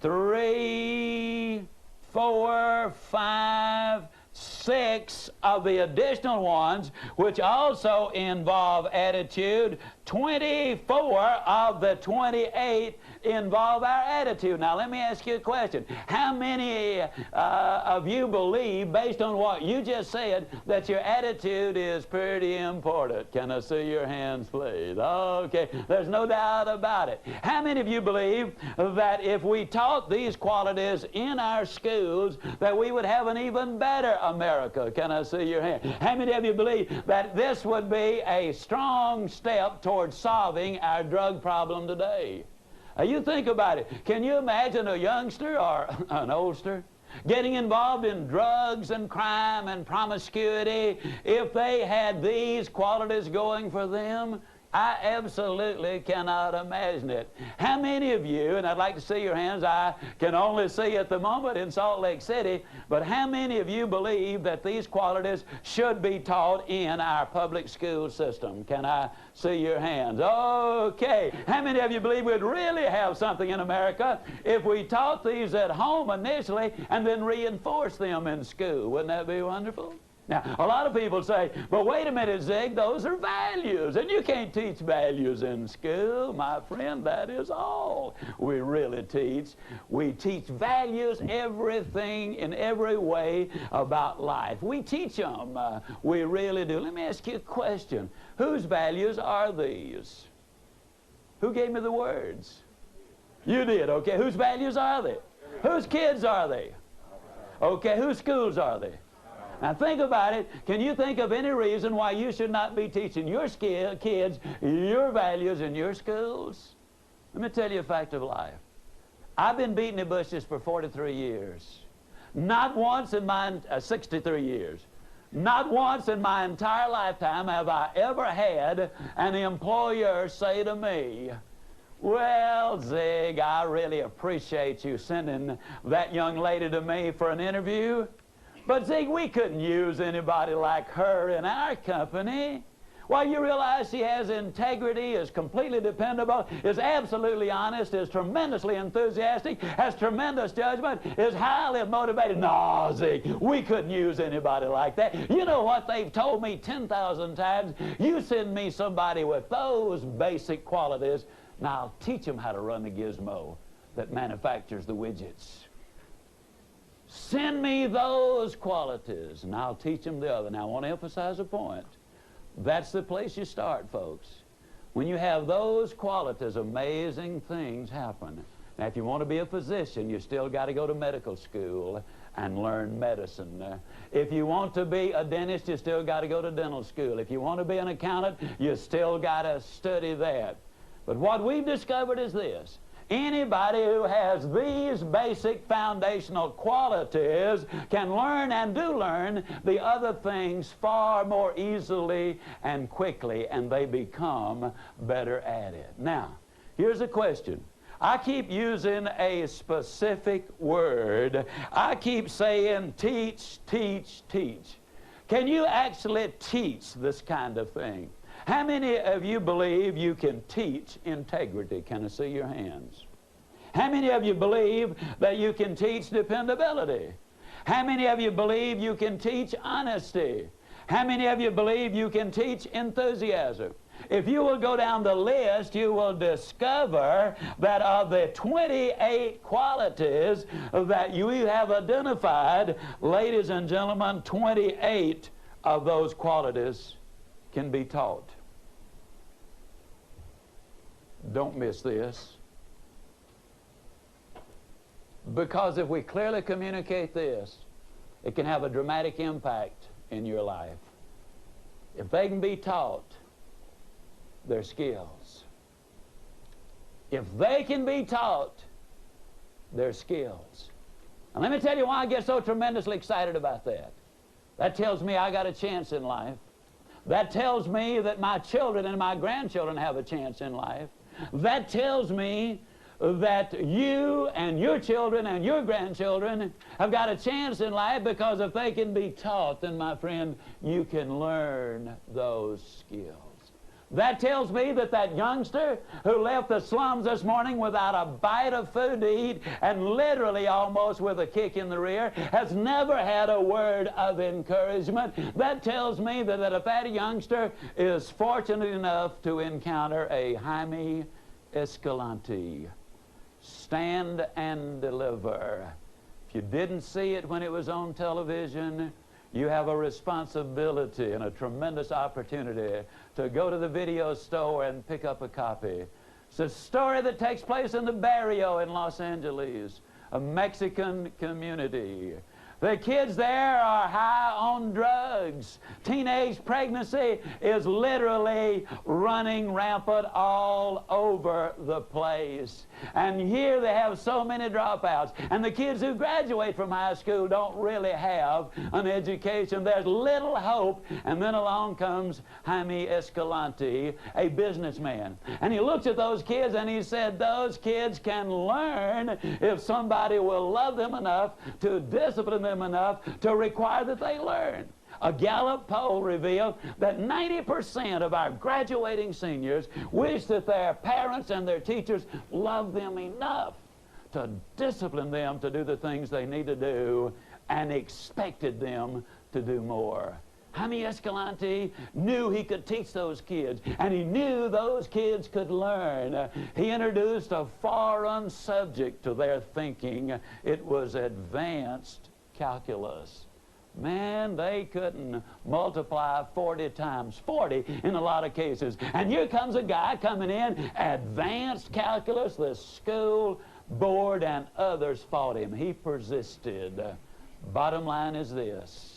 3, 4, 5, 6. 6 of the additional ones, which also involve attitude, 24 of the 28 involve our attitude. Now, let me ask you a question. How many of you believe, based on what you just said, that your attitude is pretty important? Can I see your hands, please? Okay, there's no doubt about it. How many of you believe that if we taught these qualities in our schools, that we would have an even better America? Can I see your hand? How many of you believe that this would be a strong step towards solving our drug problem today? You think about it. Can you imagine a youngster or an oldster getting involved in drugs and crime and promiscuity if they had these qualities going for them? I absolutely cannot imagine it. How many of you, and I'd like to see your hands, I can only see at the moment in Salt Lake City, but how many of you believe that these qualities should be taught in our public school system? Can I see your hands? Okay. How many of you believe we'd really have something in America if we taught these at home initially and then reinforced them in school? Wouldn't that be wonderful? Now, a lot of people say, but wait a minute, Zig, those are values, and you can't teach values in school. My friend, that is all we really teach. We teach values, everything in every way about life. We teach them. We really do. Let me ask you a question. Whose values are these? Who gave me the words? You did, okay. Whose values are they? Whose kids are they? Okay, whose schools are they? Now think about it. Can you think of any reason why you should not be teaching your kids your values in your schools? Let me tell you a fact of life. I've been beating the bushes for 43 years. Not once in my 63 years. Not once in my entire lifetime have I ever had an employer say to me, well, Zig, I really appreciate you sending that young lady to me for an interview. But Zig, we couldn't use anybody like her in our company. Well, you realize she has integrity, is completely dependable, is absolutely honest, is tremendously enthusiastic, has tremendous judgment, is highly motivated. No, Zig, we couldn't use anybody like that. You know what they've told me 10,000 times? You send me somebody with those basic qualities, and I'll teach them how to run the gizmo that manufactures the widgets. Send me those qualities, and I'll teach them the other. Now, I want to emphasize a point. That's the place you start, folks. When you have those qualities, amazing things happen. Now, if you want to be a physician, you still got to go to medical school and learn medicine. If you want to be a dentist, you still got to go to dental school. If you want to be an accountant, you still got to study that. But what we've discovered is this. Anybody who has these basic foundational qualities can learn and do learn the other things far more easily and quickly, and they become better at it. Now, here's a question. I keep using a specific word. I keep saying teach, teach, teach. Can you actually teach this kind of thing? How many of you believe you can teach integrity? Can I see your hands? How many of you believe that you can teach dependability? How many of you believe you can teach honesty? How many of you believe you can teach enthusiasm? If you will go down the list, you will discover that of the 28 qualities that you have identified, ladies and gentlemen, 28 of those qualities can be taught. Don't miss this. Because if we clearly communicate this, it can have a dramatic impact in your life. If they can be taught, their skills. If they can be taught, their skills. And let me tell you why I get so tremendously excited about that. That tells me I got a chance in life. That tells me that my children and my grandchildren have a chance in life. That tells me that you and your children and your grandchildren have got a chance in life, because if they can be taught, then, my friend, you can learn those skills. That tells me that that youngster who left the slums this morning without a bite of food to eat and literally almost with a kick in the rear has never had a word of encouragement. That tells me that if that youngster is fortunate enough to encounter a Jaime Escalante, stand and deliver. If you didn't see it when it was on television, you have a responsibility and a tremendous opportunity to go to the video store and pick up a copy. It's a story that takes place in the barrio in Los Angeles, a Mexican community. The kids there are high on drugs. Teenage pregnancy is literally running rampant all over the place. And here they have so many dropouts. And the kids who graduate from high school don't really have an education. There's little hope. And then along comes Jaime Escalante, a businessman. And he looks at those kids and he said, those kids can learn if somebody will love them enough to discipline them enough to require that they learn. A Gallup poll revealed that 90% of our graduating seniors wish that their parents and their teachers loved them enough to discipline them to do the things they need to do and expected them to do more. Jaime Escalante knew he could teach those kids, and he knew those kids could learn. He introduced a foreign subject to their thinking. It was advanced calculus. Man, they couldn't multiply 40 times 40 in a lot of cases. And here comes a guy coming in, advanced calculus. The school board and others fought him. He persisted. Bottom line is this.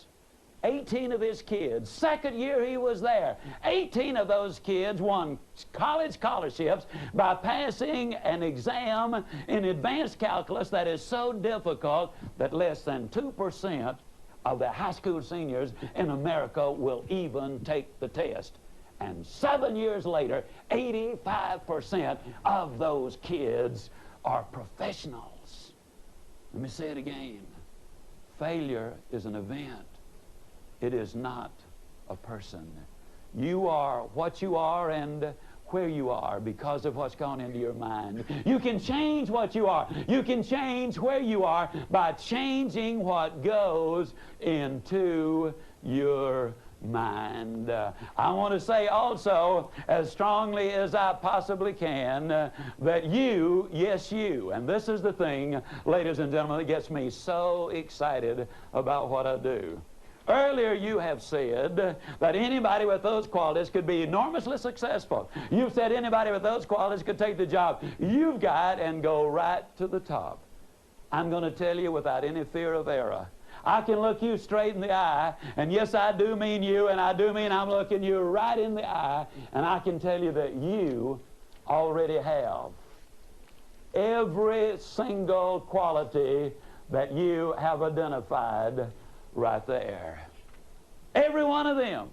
18 of his kids, second year he was there, 18 of those kids won college scholarships by passing an exam in advanced calculus that is so difficult that less than 2% of the high school seniors in America will even take the test. And 7 years later, 85% of those kids are professionals. Let me say it again. Failure is an event. It is not a person. You are what you are and where you are because of what's gone into your mind. You can change what you are. You can change where you are by changing what goes into your mind. I want to say also, as strongly as I possibly can, that you, yes you, and this is the thing, ladies and gentlemen, that gets me so excited about what I do. Earlier you have said that anybody with those qualities could be enormously successful. You've said anybody with those qualities could take the job you've got and go right to the top. I'm going to tell you without any fear of error. I can look you straight in the eye, and yes, I do mean you, and I do mean I'm looking you right in the eye, and I can tell you that you already have every single quality that you have identified right there. Every one of them.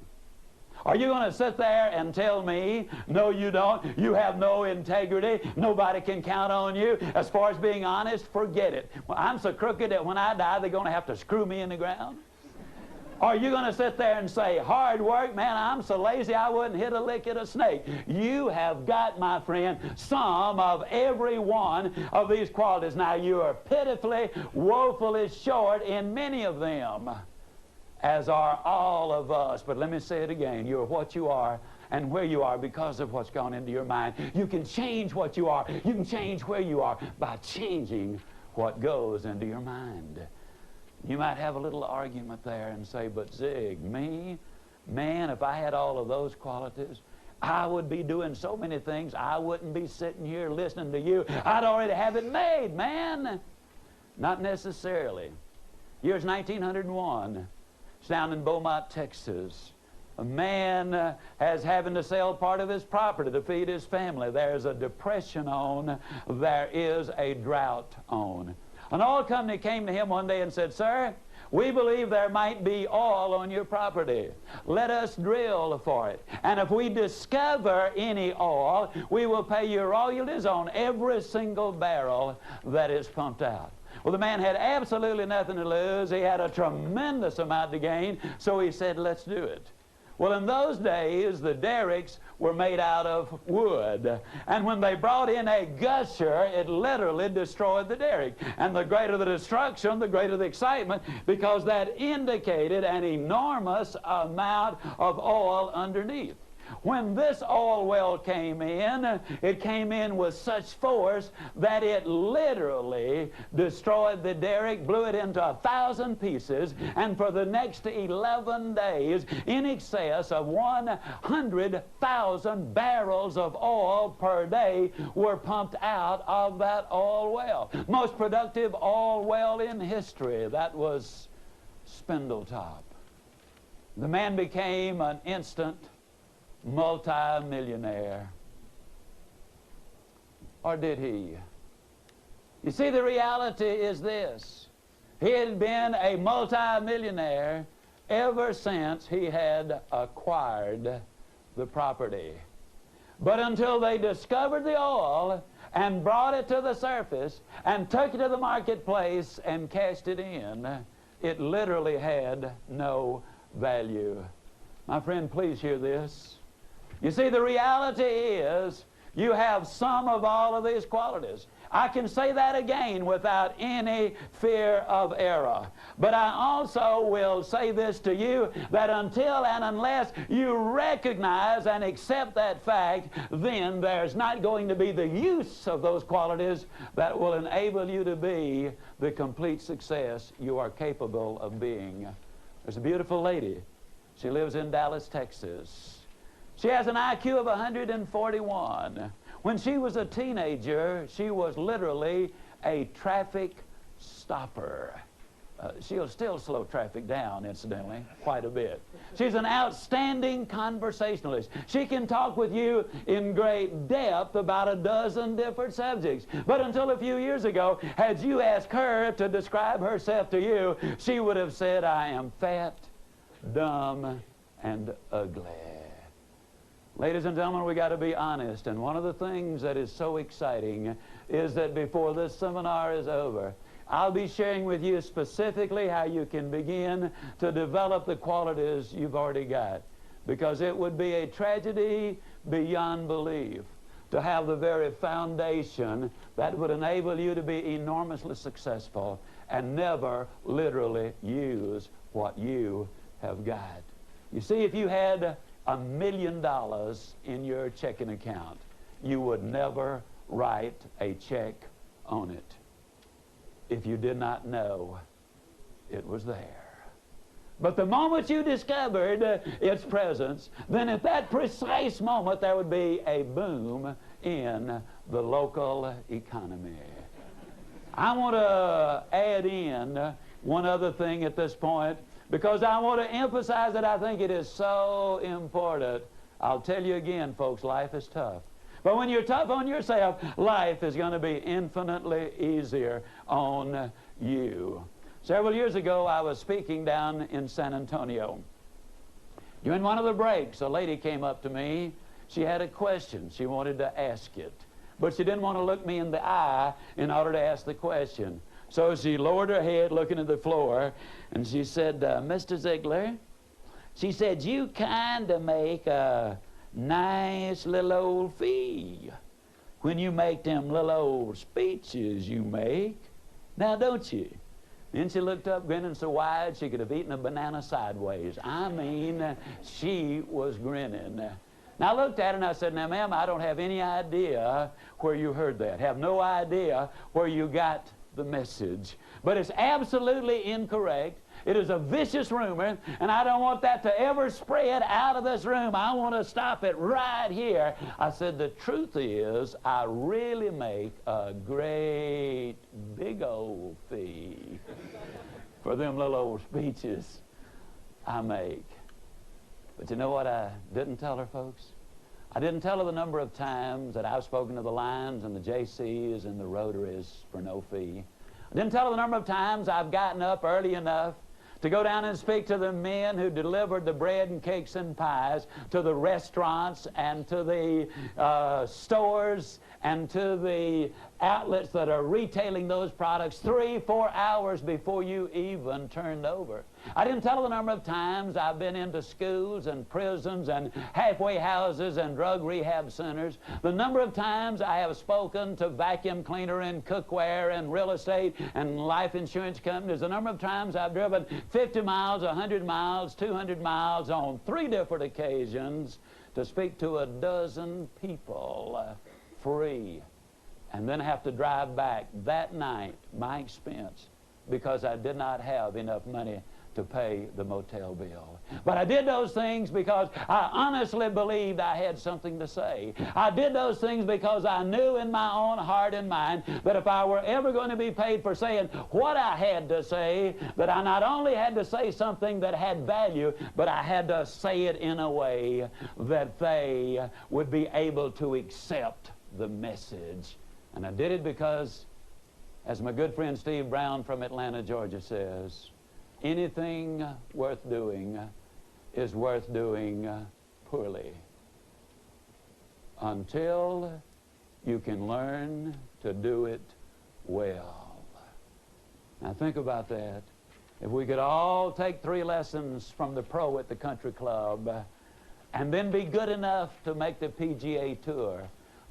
Are you going to sit there and tell me, no you don't, you have no integrity, nobody can count on you? As far as being honest, forget it. Well, I'm so crooked that when I die, they're going to have to screw me in the ground? Are you going to sit there and say, hard work, man, I'm so lazy I wouldn't hit a lick at a snake? You have got, my friend, some of every one of these qualities. Now, you are pitifully, woefully short in many of them, as are all of us. But let me say it again. You're what you are and where you are because of what's gone into your mind. You can change what you are. You can change where you are by changing what goes into your mind. You might have a little argument there and say, but Zig, me? Man, if I had all of those qualities, I would be doing so many things. I wouldn't be sitting here listening to you. I'd already have it made, man. Not necessarily. Year's 1901. It's down in Beaumont, Texas. A man has having to sell part of his property to feed his family. There's a depression on. There is a drought on. An oil company came to him one day and said, sir, we believe there might be oil on your property. Let us drill for it. And if we discover any oil, we will pay you royalties on every single barrel that is pumped out. Well, the man had absolutely nothing to lose. He had a tremendous amount to gain. So he said, let's do it. Well, in those days, the derricks were made out of wood. And when they brought in a gusher, it literally destroyed the derrick. And the greater the destruction, the greater the excitement, because that indicated an enormous amount of oil underneath. When this oil well came in, it came in with such force that it literally destroyed the derrick, blew it into 1,000 pieces, and for the next 11 days, in excess of 100,000 barrels of oil per day were pumped out of that oil well. Most productive oil well in history. That was Spindletop. The man became an instant multi-millionaire. Or did he? You see, the reality is this. He had been a multi-millionaire ever since he had acquired the property. But until they discovered the oil and brought it to the surface and took it to the marketplace and cashed it in, it literally had no value. My friend, please hear this. You see, the reality is you have some of all of these qualities. I can say that again without any fear of error. But I also will say this to you, that until and unless you recognize and accept that fact, then there's not going to be the use of those qualities that will enable you to be the complete success you are capable of being. There's a beautiful lady. She lives in Dallas, Texas. She has an IQ of 141. When she was a teenager, she was literally a traffic stopper. She'll still slow traffic down, incidentally, quite a bit. She's an outstanding conversationalist. She can talk with you in great depth about a dozen different subjects. But until a few years ago, had you asked her to describe herself to you, she would have said, "I am fat, dumb, and ugly." Ladies and gentlemen, we got to be honest, and one of the things that is so exciting is that before this seminar is over, I'll be sharing with you specifically how you can begin to develop the qualities you've already got, because it would be a tragedy beyond belief to have the very foundation that would enable you to be enormously successful and never literally use what you have got. You see, if you had $1 million in your checking account, you would never write a check on it if you did not know it was there. But the moment you discovered its presence, then at that precise moment there would be a boom in the local economy. I want to add in one other thing at this point, because I want to emphasize that I think it is so important. I'll tell you again, folks, life is tough. But when you're tough on yourself, life is going to be infinitely easier on you. Several years ago, I was speaking down in San Antonio. During one of the breaks, a lady came up to me. She had a question. She wanted to ask it. But she didn't want to look me in the eye in order to ask the question. So she lowered her head, looking at the floor, and she said, "Mr. Ziglar," she said, "you kind of make a nice little old fee when you make them little old speeches you make. Now, don't you?" Then she looked up, grinning so wide she could have eaten a banana sideways. I mean, she was grinning. Now, I looked at her and I said, "Now, ma'am, I don't have any idea where you heard that. Have no idea where you got the message. But it's absolutely incorrect. It is a vicious rumor, and I don't want that to ever spread out of this room. I want to stop it right here." I said, "The truth is, I really make a great big old fee for them little old speeches I make." But you know what I didn't tell her, folks? I didn't tell her the number of times that I've spoken to the Lions and the JCs and the Rotaries for no fee. I didn't tell her the number of times I've gotten up early enough to go down and speak to the men who delivered the bread and cakes and pies to the restaurants and to the stores and to the outlets that are retailing those products 3-4 hours before you even turned over. I didn't tell the number of times I've been into schools and prisons and halfway houses and drug rehab centers, the number of times I have spoken to vacuum cleaner and cookware and real estate and life insurance companies, the number of times I've driven 50 miles, 100 miles, 200 miles on 3 different occasions to speak to a dozen people free, and then have to drive back that night, my expense, because I did not have enough money to pay the motel bill. But I did those things because I honestly believed I had something to say. I did those things because I knew in my own heart and mind that if I were ever going to be paid for saying what I had to say, that I not only had to say something that had value, but I had to say it in a way that they would be able to accept the message. And I did it because, as my good friend Steve Brown from Atlanta, Georgia says, anything worth doing is worth doing poorly until you can learn to do it well. Now think about that. If we could all take 3 lessons from the pro at the country club and then be good enough to make the PGA Tour,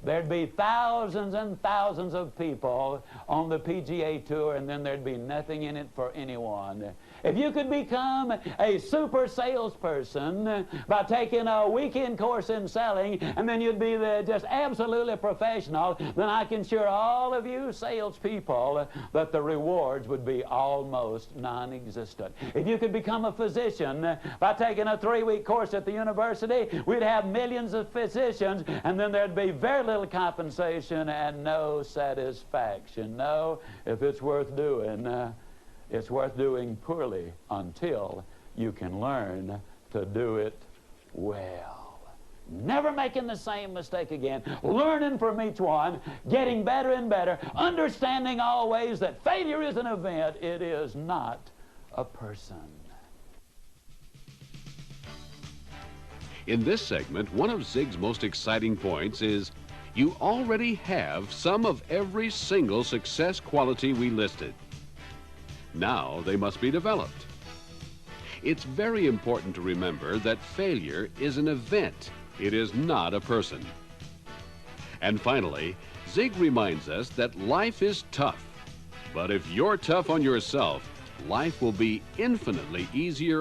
there'd be thousands and thousands of people on the PGA Tour, and then there'd be nothing in it for anyone. If you could become a super salesperson by taking a weekend course in selling, and then you'd be just absolutely professional, then I can assure all of you salespeople that the rewards would be almost non-existent. If you could become a physician by taking a 3-week course at the university, we'd have millions of physicians, and then there'd be very little compensation and no satisfaction. No, if it's worth doing poorly until you can learn to do it well. Never making the same mistake again, learning from each one, getting better and better, understanding always that failure is an event, it is not a person. In this segment, one of Zig's most exciting points is you already have some of every single success quality we listed. Now they must be developed. It's very important to remember that failure is an event. It is not a person. And finally, Zig reminds us that life is tough. But if you're tough on yourself, life will be infinitely easier